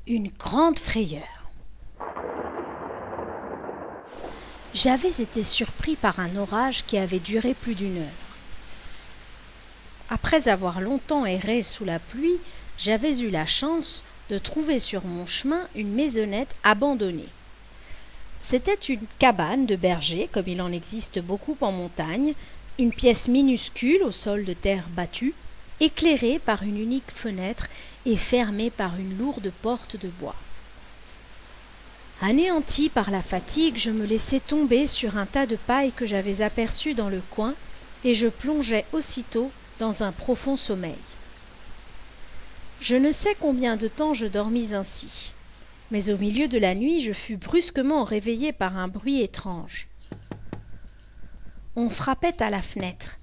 une grande frayeur. J'avais été surpris par un orage qui avait duré plus d'1 heure. Après avoir longtemps erré sous la pluie, j'avais eu la chance de trouver sur mon chemin une maisonnette abandonnée. C'était une cabane de berger, comme il en existe beaucoup en montagne, une pièce minuscule au sol de terre battue, éclairée par une unique fenêtre et fermée par une lourde porte de bois. Anéanti par la fatigue, je me laissai tomber sur un tas de paille que j'avais aperçu dans le coin et je plongeai aussitôt dans un profond sommeil. Je ne sais combien de temps je dormis ainsi, mais au milieu de la nuit, je fus brusquement réveillé par un bruit étrange. On frappait à la fenêtre.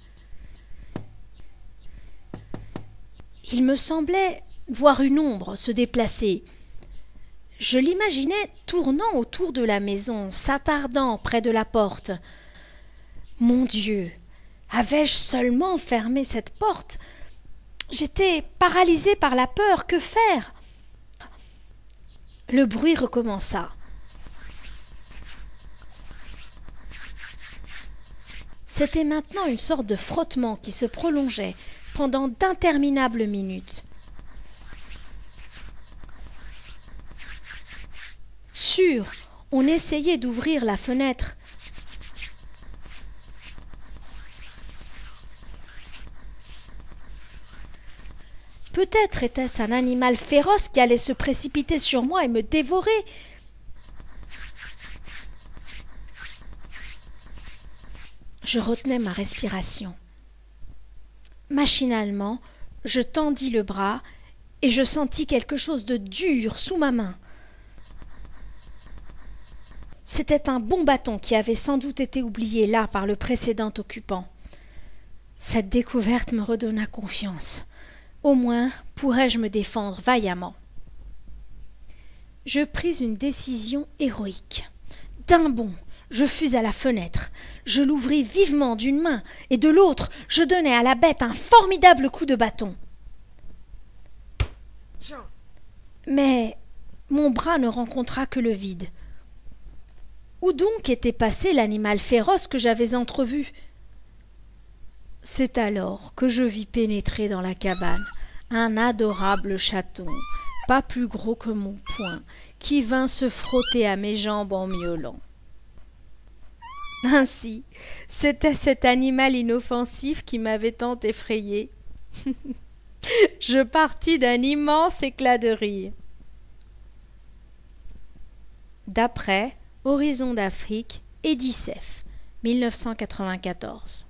Il me semblait voir une ombre se déplacer. Je l'imaginais tournant autour de la maison, s'attardant près de la porte. Mon Dieu, avais-je seulement fermé cette porte? J'étais paralysée par la peur. Que faire? Le bruit recommença. C'était maintenant une sorte de frottement qui se prolongeait pendant d'interminables minutes. Sûr, on essayait d'ouvrir la fenêtre. Peut-être était-ce un animal féroce qui allait se précipiter sur moi et me dévorer. Je retenais ma respiration. Machinalement, je tendis le bras et je sentis quelque chose de dur sous ma main. C'était un bon bâton qui avait sans doute été oublié là par le précédent occupant. Cette découverte me redonna confiance. Au moins pourrais-je me défendre vaillamment. Je pris une décision héroïque. D'un bond, je fus à la fenêtre. Je l'ouvris vivement d'une main et de l'autre, je donnai à la bête un formidable coup de bâton. Mais mon bras ne rencontra que le vide. Où donc était passé l'animal féroce que j'avais entrevu? C'est alors que je vis pénétrer dans la cabane un adorable chaton, pas plus gros que mon poing, qui vint se frotter à mes jambes en miaulant. Ainsi, c'était cet animal inoffensif qui m'avait tant effrayé. Je partis d'un immense éclat de rire. D'après Horizon d'Afrique, Edicef, 1994.